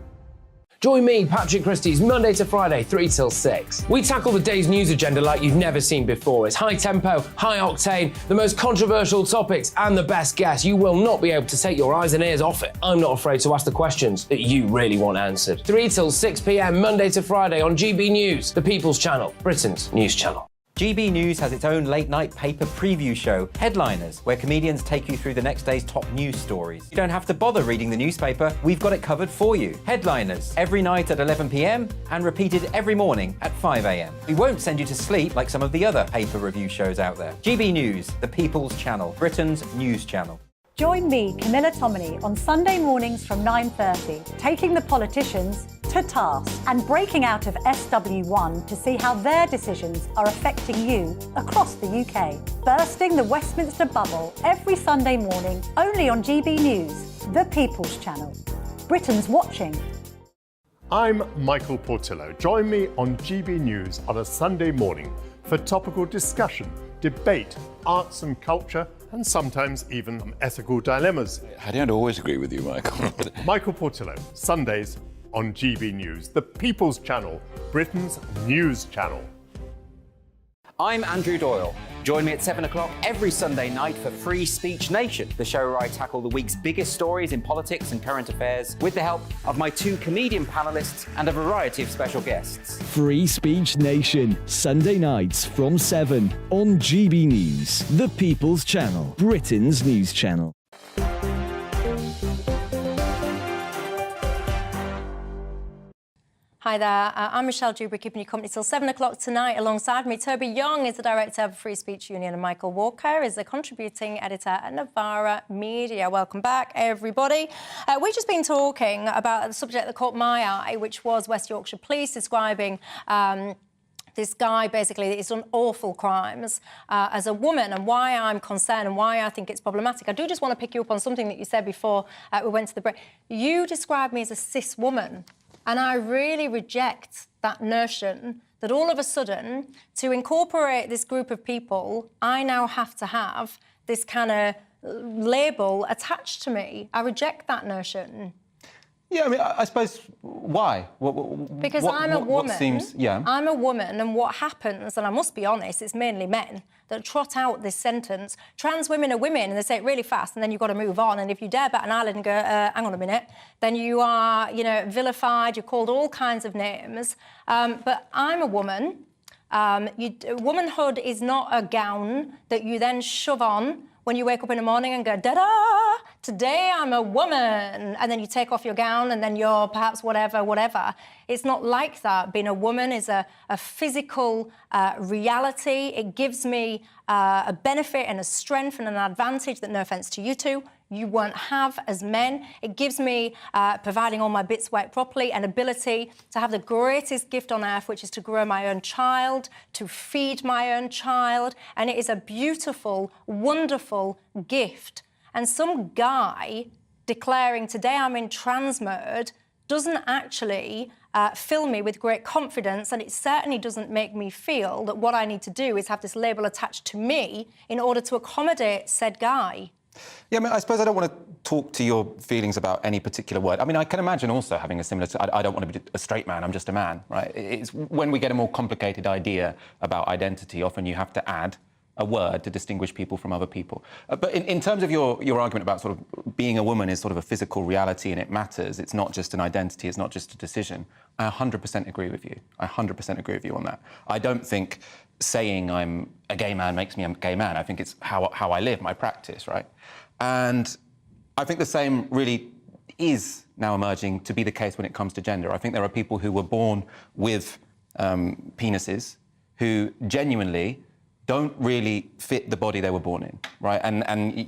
Join me, Patrick Christys, Monday to Friday, 3 till 6. We tackle the day's news agenda like you've never seen before. It's high tempo, high octane, the most controversial topics, and the best guests. You will not be able to take your eyes and ears off it. I'm not afraid to ask the questions that you really want answered. 3 till 6 p.m, Monday to Friday on GB News, the People's Channel, Britain's news channel. GB News has its own late-night paper preview show, Headliners, where comedians take you through the next day's top news stories. You don't have to bother reading the newspaper, we've got it covered for you. Headliners, every night at 11 p.m. and repeated every morning at 5 a.m. We won't send you to sleep like some of the other paper review shows out there. GB News, the People's Channel, Britain's news channel. Join me, Camilla Tominey, on Sunday mornings from 9:30, taking the politicians to task and breaking out of SW1 to see how their decisions are affecting you across the UK. Bursting the Westminster bubble every Sunday morning, only on GB News, the People's Channel. Britain's watching. I'm Michael Portillo. Join me on GB News on a Sunday morning for topical discussion, debate, arts and culture, and sometimes even ethical dilemmas. I don't always agree with you, Michael. Michael Portillo, Sundays on GB News, the People's Channel, Britain's news channel. I'm Andrew Doyle. Join me at 7 o'clock every Sunday night for Free Speech Nation, the show where I tackle the week's biggest stories in politics and current affairs with the help of my 2 comedian panellists and a variety of special guests. Free Speech Nation, Sunday nights from 7 on GB News, the People's Channel, Britain's news channel. Hi there, I'm Michelle Dewbs, keeping you company till 7 o'clock tonight. Alongside me, Toby Young is the director of Free Speech Union and Michael Walker is the contributing editor at Novara Media. Welcome back, everybody. We've just been talking about the subject that caught my eye, which was West Yorkshire Police describing this guy basically that he's done awful crimes as a woman, and why I'm concerned and why I think it's problematic. I do just want to pick you up on something that you said before we went to the break. You described me as a cis woman. And I really reject that notion that all of a sudden, to incorporate this group of people, I now have to have this kind of label attached to me. I reject that notion. Yeah, I mean, I suppose, why? Because I'm a woman. What seems, yeah. I'm a woman, and what happens, and I must be honest, it's mainly men that trot out this sentence, trans women are women, and they say it really fast, and then you've got to move on. And if you dare bat an eyelid and go, hang on a minute, then you are, vilified, you're called all kinds of names. But I'm a woman. Womanhood is not a gown that you then shove on when you wake up in the morning and go, da-da, today I'm a woman, and then you take off your gown and then you're perhaps whatever. It's not like that. Being a woman is a physical reality. It gives me a benefit and a strength and an advantage that, no offence to you two, you won't have as men. It gives me, providing all my bits work properly, an ability to have the greatest gift on earth, which is to grow my own child, to feed my own child. And it is a beautiful, wonderful gift. And some guy declaring, today I'm in trans mode, doesn't actually fill me with great confidence, and it certainly doesn't make me feel that what I need to do is have this label attached to me in order to accommodate said guy. Yeah, I mean, I suppose I don't want to talk to your feelings about any particular word. I mean, I can imagine also having a similar... I don't want to be a straight man, I'm just a man, right? It's when we get a more complicated idea about identity, often you have to add a word to distinguish people from other people. But in terms of your argument about sort of being a woman is sort of a physical reality and it matters, it's not just an identity, it's not just a decision, I 100% agree with you. I 100% agree with you on that. I don't think saying I'm a gay man makes me a gay man. I think it's how I live, my practice, right? And I think the same really is now emerging to be the case when it comes to gender. I think there are people who were born with penises who genuinely don't really fit the body they were born in, right? And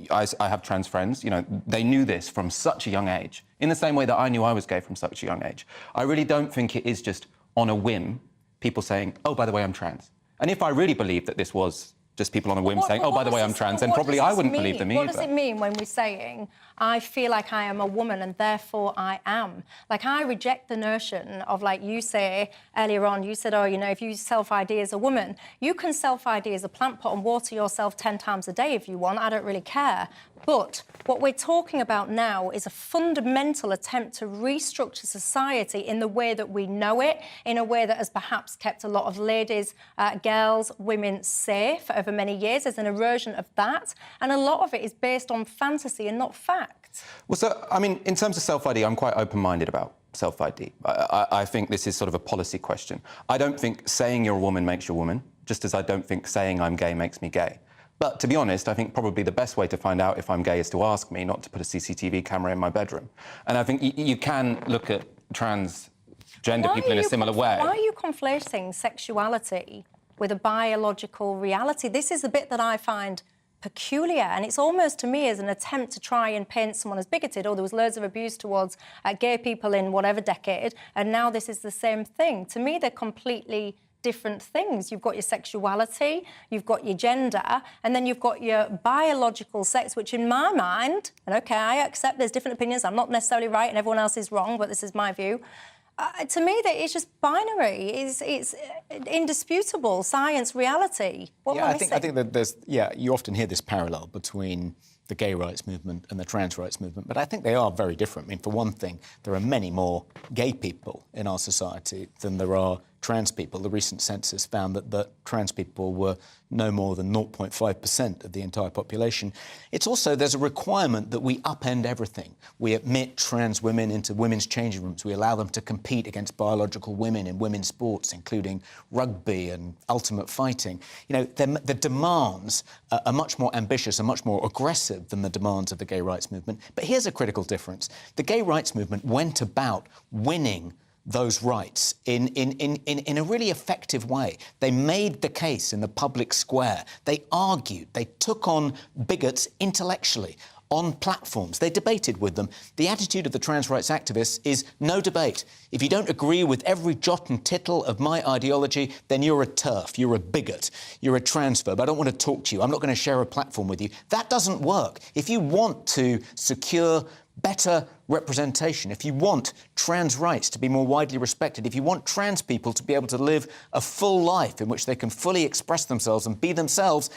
I have trans friends, they knew this from such a young age, in the same way that I knew I was gay from such a young age. I really don't think it is just on a whim, people saying, oh, by the way, I'm trans. And if I really believed that this was just people on a whim saying, oh, by the way, I'm trans, then probably I wouldn't believe them either. What does it mean when we're saying, I feel like I am a woman and therefore I am. Like, I reject the notion of, like you say earlier on, you said, oh, you know, if you self-ID as a woman, you can self-ID as a plant pot and water yourself 10 times a day if you want. I don't really care. But what we're talking about now is a fundamental attempt to restructure society in the way that we know it, in a way that has perhaps kept a lot of ladies, girls, women safe over many years. There's an erosion of that. And a lot of it is based on fantasy and not fact. Well, so, I mean, in terms of self-ID, I'm quite open-minded about self-ID. I think this is sort of a policy question. I don't think saying you're a woman makes you a woman, just as I don't think saying I'm gay makes me gay. But to be honest, I think probably the best way to find out if I'm gay is to ask me, not to put a CCTV camera in my bedroom. And I think you can look at transgender people in a similar way. Why are you conflating sexuality with a biological reality? This is the bit that I find peculiar, and it's almost to me as an attempt to try and paint someone as bigoted. Oh, there was loads of abuse towards gay people in whatever decade, and now this is the same thing. To me, they're completely different things. You've got your sexuality, you've got your gender, and then you've got your biological sex, which in my mind, and OK, I accept there's different opinions, I'm not necessarily right and everyone else is wrong, but this is my view. To me, that it's just binary. It's indisputable science, reality. What am I missing? I think that there's, you often hear this parallel between the gay rights movement and the trans rights movement, but I think they are very different. I mean, for one thing, there are many more gay people in our society than there are trans people. The recent census found that trans people were no more than 0.5% of the entire population. It's also, there's a requirement that we upend everything. We admit trans women into women's changing rooms. We allow them to compete against biological women in women's sports, including rugby and ultimate fighting. You know, the demands are much more ambitious and much more aggressive than the demands of the gay rights movement. But here's a critical difference. The gay rights movement went about winning those rights in a really effective way. They made the case in the public square. They argued. They took on bigots intellectually on platforms. They debated with them. The attitude of the trans rights activists is no debate. If you don't agree with every jot and tittle of my ideology, then you're a TERF, you're a bigot, you're a transphobe. I don't want to talk to you. I'm not going to share a platform with you. That doesn't work. If you want to secure better representation, if you want trans rights to be more widely respected, if you want trans people to be able to live a full life in which they can fully express themselves and be themselves,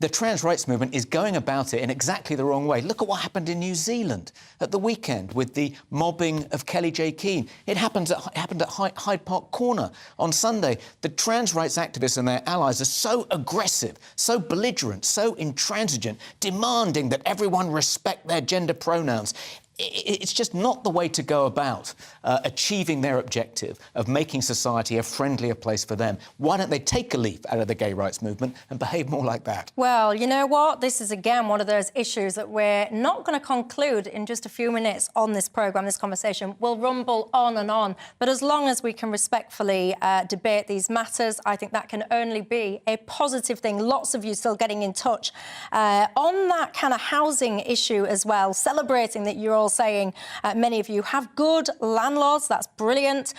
the trans rights movement is going about it in exactly the wrong way. Look at what happened in New Zealand at the weekend with the mobbing of Kelly J. Keane. It happened at Hyde Park Corner on Sunday. The trans rights activists and their allies are so aggressive, so belligerent, so intransigent, demanding that everyone respect their gender pronouns. It's just not the way to go about achieving their objective of making society a friendlier place for them. Why don't they take a leaf out of the gay rights movement and behave more like that? Well, you know what? This is, again, one of those issues that we're not going to conclude in just a few minutes on this programme, this conversation. We'll rumble on and on. But as long as we can respectfully debate these matters, I think that can only be a positive thing. Lots of you still getting in touch on that kind of housing issue as well, celebrating that you're all saying, many of you have good landlords. That's brilliant.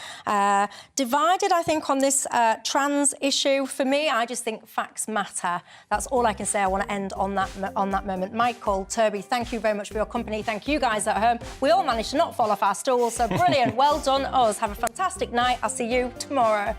Divided, I think, on this trans issue. For me, I just think facts matter. That's all I can say. I want to end on that moment. Michael, Toby, thank you very much for your company. Thank you guys at home. We all managed to not fall off our stools, so brilliant. Well done us. Have a fantastic night. I'll see you tomorrow.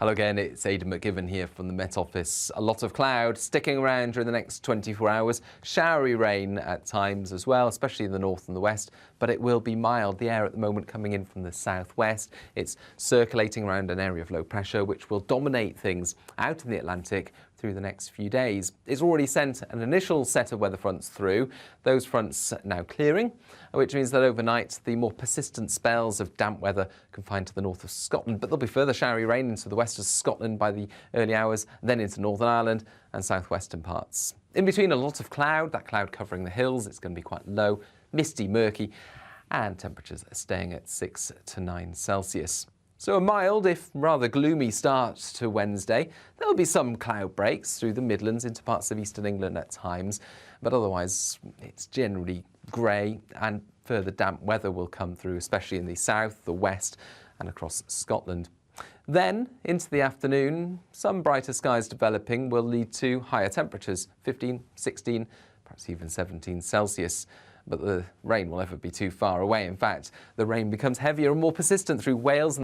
Hello again, it's Aidan McGivern here from the Met Office. A lot of cloud sticking around during the next 24 hours. Showery rain at times as well, especially in the north and the west, but it will be mild. The air at the moment coming in from the southwest. It's circulating around an area of low pressure, which will dominate things out in the Atlantic through the next few days. It's already sent an initial set of weather fronts through. Those fronts now clearing, which means that overnight the more persistent spells of damp weather confined to the north of Scotland, but there'll be further showery rain into the west of Scotland by the early hours, then into Northern Ireland and southwestern parts. In between, a lot of cloud, that cloud covering the hills. It's going to be quite low, misty, murky, and temperatures are staying at 6 to 9 Celsius. So a mild, if rather gloomy start to Wednesday. There'll be some cloud breaks through the Midlands into parts of eastern England at times, but otherwise it's generally grey, and further damp weather will come through, especially in the south, the west and across Scotland. Then, into the afternoon, some brighter skies developing will lead to higher temperatures, 15, 16, perhaps even 17 Celsius. But the rain will never be too far away. In fact, the rain becomes heavier and more persistent through Wales and